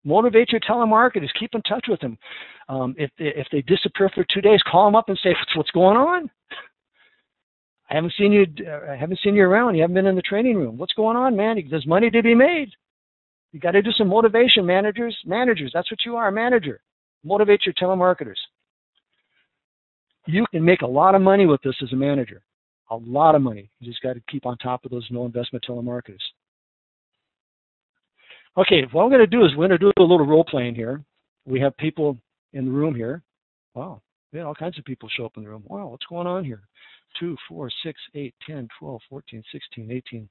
Motivate your telemarketers. Keep in touch with them. If they disappear for 2 days, call them up and say, what's going on? I haven't seen you around. You haven't been in the training room. What's going on, man? There's money to be made. You got to do some motivation, managers. Managers, that's what you are, a manager. Motivate your telemarketers. You can make a lot of money with this as a manager. A lot of money. You just got to keep on top of those no investment telemarketers. Okay, what I'm going to do is we're going to do a little role playing here. We have people in the room here. Wow, we had all kinds of people show up in the room. Wow, what's going on here? 2, 4, 6, 8, 10, 12, 14, 16, 18,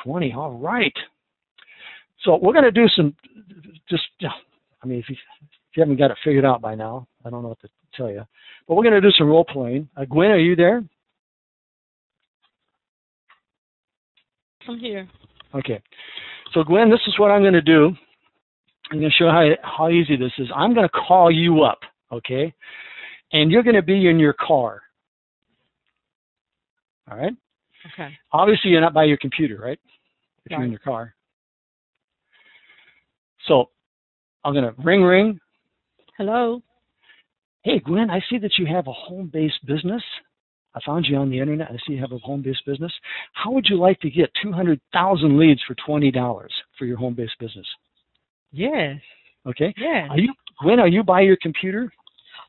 20. All right. So we're going to do some, I mean, if you haven't got it figured out by now, I don't know what to tell you. But we're going to do some role playing. Gwen, are you there? I'm here. Okay. So Gwen, this is what I'm going to do. I'm going to show how easy this is. I'm going to call you up, okay? And you're going to be in your car. All right? Okay. Obviously, you're not by your computer, right? If you're in your car. So I'm going to ring. Hello. Hey, Gwen, I see that you have a home-based business. I found you on the internet. I see you have a home-based business. How would you like to get 200,000 leads for $20 for your home-based business? Yes. Okay. Yes. Gwen, are you by your computer?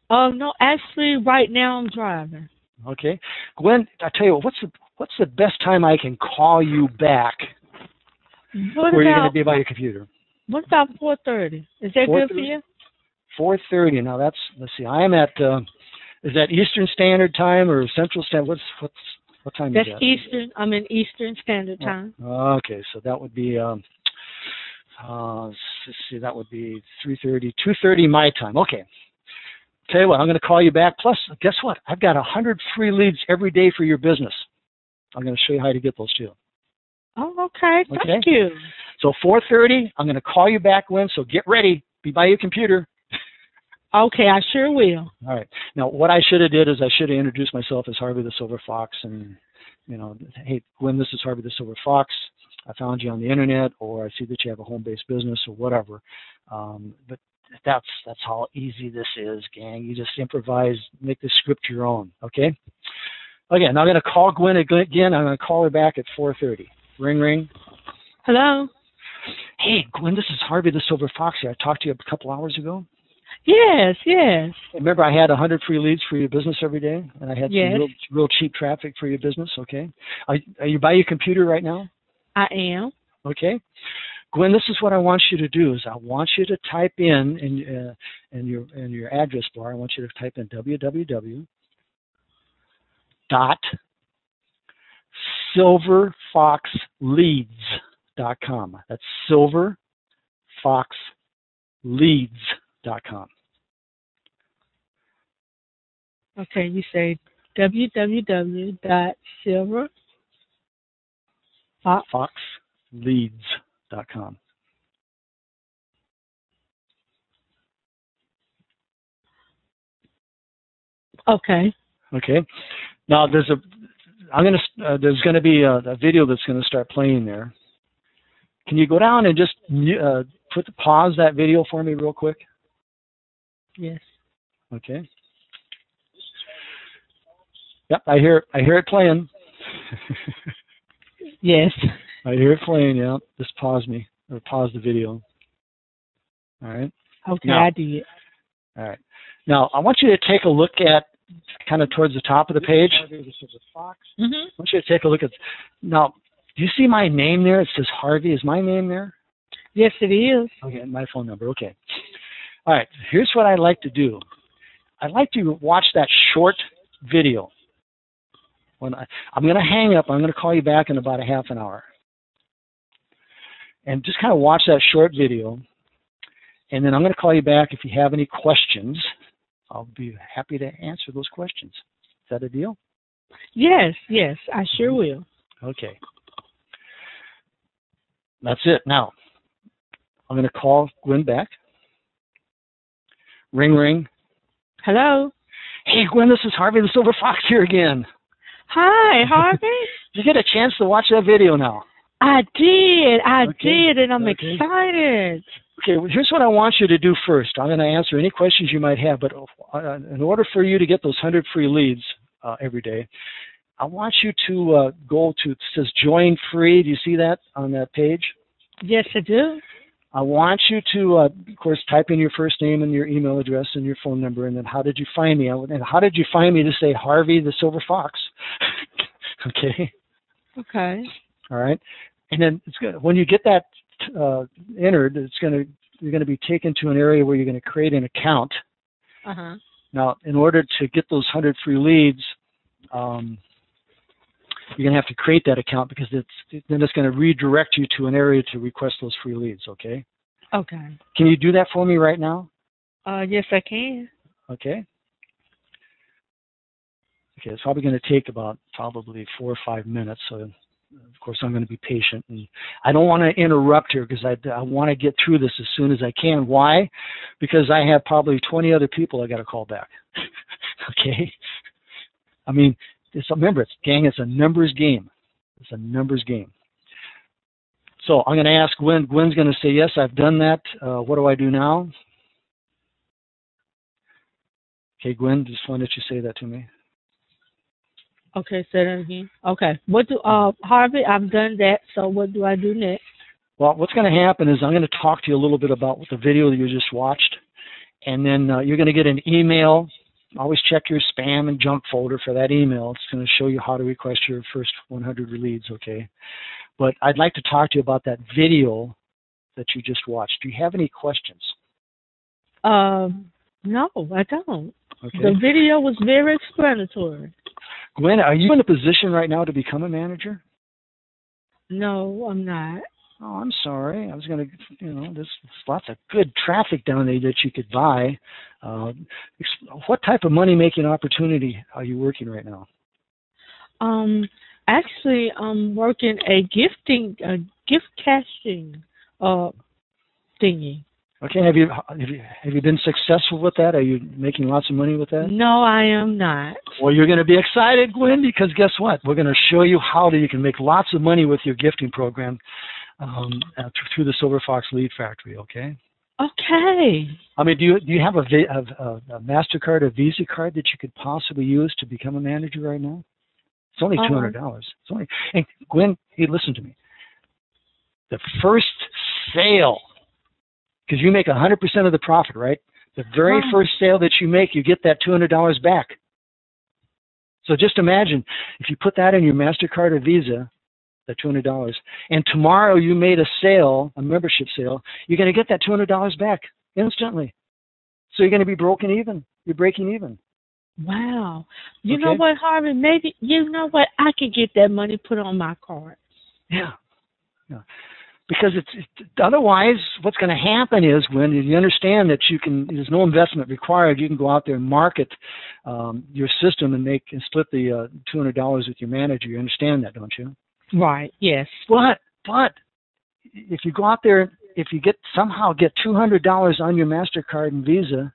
No, actually, right now I'm driving. Okay. Gwen, I tell you, what's the best time I can call you back where you're going to be by your computer? What about 4:30? Is that good for you? 4:30. Now let's see. I am at. Is that Eastern Standard Time or Central Standard? What time is that? That's Eastern. I'm in Eastern Standard Time. Okay, so that would be. Let's see. That would be 3:30, 2:30 my time. Okay. Tell you what, I'm going to call you back. Plus, guess what? I've got 100 free leads every day for your business. I'm going to show you how to get those too. Oh, okay. Thank you. So 4:30, I'm going to call you back, Gwen. So get ready. Be by your computer. Okay, I sure will. All right. Now, what I should have did is I should have introduced myself as Harvey the Silver Fox, and hey, Gwen, this is Harvey the Silver Fox. I found you on the internet, or I see that you have a home-based business, or whatever. But that's how easy this is, gang. You just improvise, make the script your own. Okay. Okay. Now I'm going to call Gwen again. I'm going to call her back at 4:30. Ring. Hello. Hey, Gwen, this is Harvey the Silver Fox here. I talked to you a couple hours ago. Yes. Remember, I had 100 free leads for your business every day, and I had some real cheap traffic for your business. Okay. Are you by your computer right now? I am. Okay. Gwen, this is what I want you to do. Is I want you to type in your address bar. I want you to type in www.silverfoxleads.com. That's silverfoxleads.com. Okay, you say www.silverfoxleads.com. Okay. Now there's going to be a video that's going to start playing there. Can you go down and just pause that video for me real quick? Yes. Okay. Yep, I hear it playing. Yes. I hear it playing. Yeah. Just pause the video. All right. Okay, Now, I did. all right. Now, I want you to take a look at kind of towards the top of the page. Mm-hmm. I want you to take a look at. Now, do you see my name there? It says Harvey. Is my name there? Yes, it is. Okay, my phone number. Okay. All right. Here's what I like to do. I like to watch that short video. When I'm going to hang up, I'm going to call you back in about a half an hour. And just kind of watch that short video. And then I'm going to call you back if you have any questions. I'll be happy to answer those questions. Is that a deal? Yes, I sure will. Okay. That's it. Now, I'm going to call Gwen back. Ring, ring. Hello? Hey, Gwen, this is Harvey the Silver Fox here again. Hi, Harvey. Did you get a chance to watch that video now? I did, and I'm Okay. excited. Okay, well, here's what I want you to do first. I'm going to answer any questions you might have, but in order for you to get those 100 free leads every day, I want you to go to, it says join free. Do you see that on that page? Yes, I do. I want you to, of course, type in your first name and your email address and your phone number, and then how did you find me? And how did you find me to say Harvey the Silver Fox? Okay. Okay. All right. And then it's good. When you get that entered, you're going to be taken to an area where you're going to create an account. Uh-huh. Now, in order to get those 100 free leads, you're going to have to create that account because then it's going to redirect you to an area to request those free leads, okay? Okay. Can you do that for me right now? Yes, I can. Okay. Okay, it's probably going to take about probably 4 or 5 minutes, so of course I'm going to be patient. And I don't want to interrupt here because I want to get through this as soon as I can. Why? Because I have probably 20 other people I got to call back. Okay? I mean, remember, it's a numbers game. It's a numbers game. So I'm going to ask Gwen. Gwen's going to say, yes, I've done that. What do I do now? Okay, Gwen, just wanted you to say that to me. Okay, say that again. Okay. What do Harvey, I've done that, so what do I do next? Well, what's going to happen is I'm going to talk to you a little bit about the video that you just watched, and then you're going to get an email. Always check your spam and junk folder for that email. It's going to show you how to request your first 100 leads, okay? But I'd like to talk to you about that video that you just watched. Do you have any questions? No, I don't. Okay. The video was very explanatory. Gwen, are you in a position right now to become a manager? No, I'm not. Oh, I'm sorry. I was going to, there's lots of good traffic down there that you could buy. What type of money-making opportunity are you working right now? Actually, I'm working a gift cashing thingy. Okay, have you been successful with that? Are you making lots of money with that? No, I am not. Well, you're going to be excited, Gwen, because guess what? We're going to show you how you can make lots of money with your gifting program through the Silver Fox Lead Factory. Okay. Okay. I mean, do you have a MasterCard or Visa card that you could possibly use to become a manager right now? It's only $200. It's only. And Gwen, hey, listen to me. The first sale. Because you make 100% of the profit, right? The very first sale that you make, you get that $200 back. So just imagine if you put that in your MasterCard or Visa, that $200, and tomorrow you made a sale, a membership sale, you're going to get that $200 back instantly. So you're going to be broken even. You're breaking even. Wow. You know what, Harvey? Maybe, you know what? I could get that money put on my card. Yeah. Because otherwise, what's going to happen is when you understand that there's no investment required, you can go out there and market your system and split the $200 with your manager. You understand that, don't you? Right. Yes. But if you go out there, if you somehow get $200 on your MasterCard and Visa,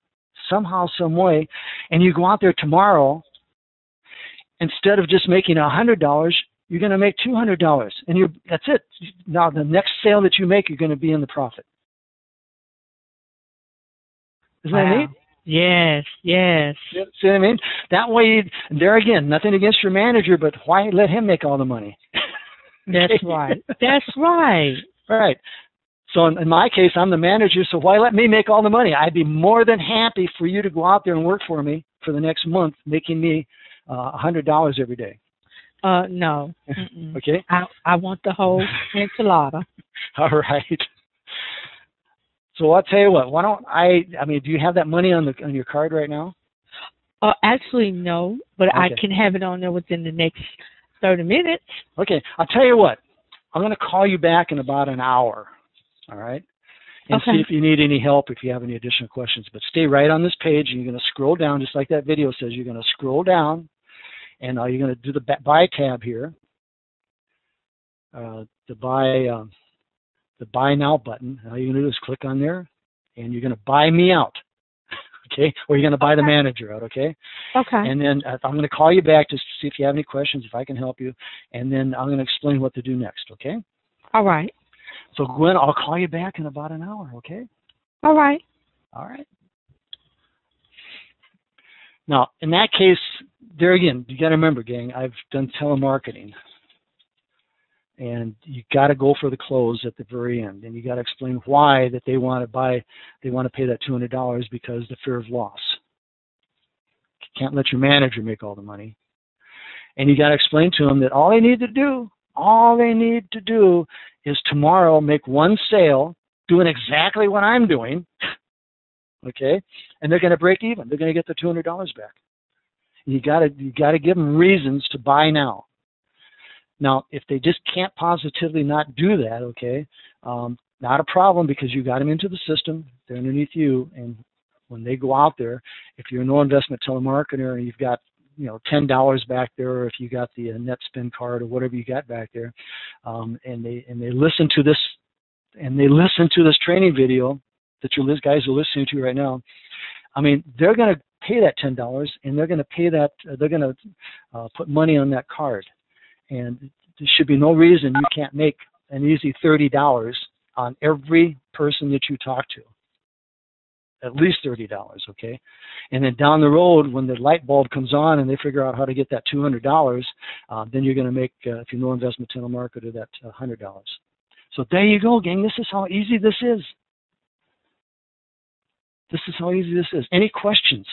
somehow, some way, and you go out there tomorrow, instead of just making $100, you're going to make $200, and that's it. Now, the next sale that you make, you're going to be in the profit. Isn't that neat? Yes. See what I mean? That way, there again, nothing against your manager, but why let him make all the money? That's right. That's right. Right. So in my case, I'm the manager, so why let me make all the money? I'd be more than happy for you to go out there and work for me for the next month, making me $100 every day. No. Okay. I want the whole enchilada. All right. So I'll tell you what. Why don't I mean, do you have that money on your card right now? Actually, no, but Okay. I can have it on there within the next 30 minutes. Okay. I'll tell you what. I'm going to call you back in about an hour. All right. And Okay. see if you need any help, if you have any additional questions. But stay right on this page, and you're going to scroll down, just like that video says. You're going to scroll down, and you're going to do the buy tab here. The buy now button. All you're going to do is click on there, and you're going to buy me out. Okay, or you're going to buy the manager out. Okay. Okay. And then I'm going to call you back just to see if you have any questions, if I can help you, and then I'm going to explain what to do next. Okay. All right. So Gwen, I'll call you back in about an hour. Okay. All right. All right. Now, in that case, there again, you got to remember, gang, I've done telemarketing. And you got to go for the close at the very end, and you got to explain why that they want to pay that $200 because the fear of loss. You can't let your manager make all the money, and you got to explain to them that all they need to do is tomorrow make one sale, doing exactly what I'm doing, okay, and they're going to break even. They're going to get the $200 back. And you got to give them reasons to buy now. Now, if they just can't positively not do that, okay, not a problem because you got them into the system. They're underneath you, and when they go out there, if you're a no investment telemarketer and you've got $10 back there, or if you got the net spend card or whatever you got back there, and they listen to this training video that you guys are listening to right now. I mean, they're going to pay that $10, and they're going to pay that. They're going to put money on that card. And there should be no reason you can't make an easy $30 on every person that you talk to. At least $30, okay? And then down the road, when the light bulb comes on and they figure out how to get that $200, then you're going to make, if you're no investment telemarketer, that $100. So there you go, gang. This is how easy this is. This is how easy this is. Any questions?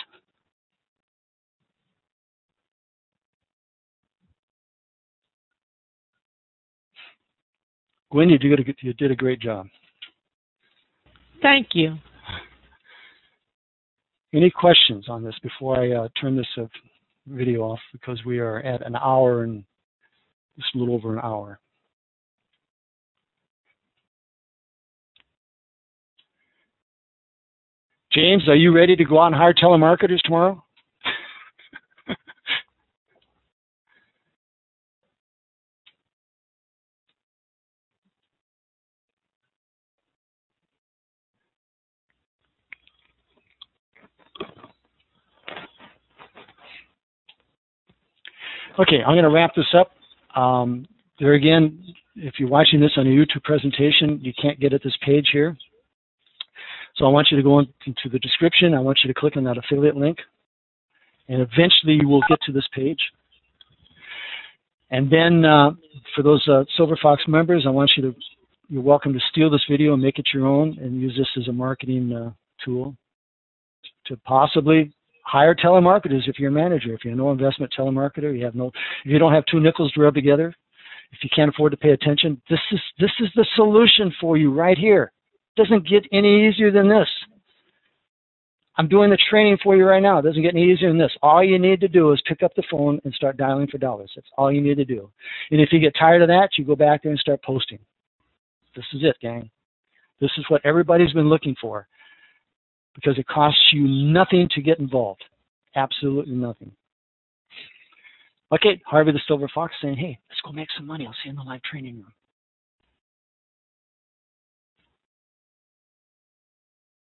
Gwen, you did a great job. Thank you. Any questions on this before I turn this video off, because we are at an hour and just a little over an hour. James, are you ready to go out and hire telemarketers tomorrow? Okay, I'm going to wrap this up. There again, if you're watching this on a YouTube presentation, you can't get at this page here. So I want you to go into the description. I want you to click on that affiliate link. And eventually you will get to this page. And then for those Silver Fox members, you're welcome to steal this video and make it your own and use this as a marketing tool to possibly hire telemarketers if you're a manager. If you're no investment telemarketer, if you don't have two nickels to rub together, if you can't afford to pay attention, this is the solution for you right here. It doesn't get any easier than this. I'm doing the training for you right now. It doesn't get any easier than this. All you need to do is pick up the phone and start dialing for dollars. That's all you need to do. And if you get tired of that, you go back there and start posting. This is it, gang. This is what everybody's been looking for, because it costs you nothing to get involved. Absolutely nothing. Okay, Harvey the Silver Fox saying, hey, let's go make some money. I'll see you in the live training room.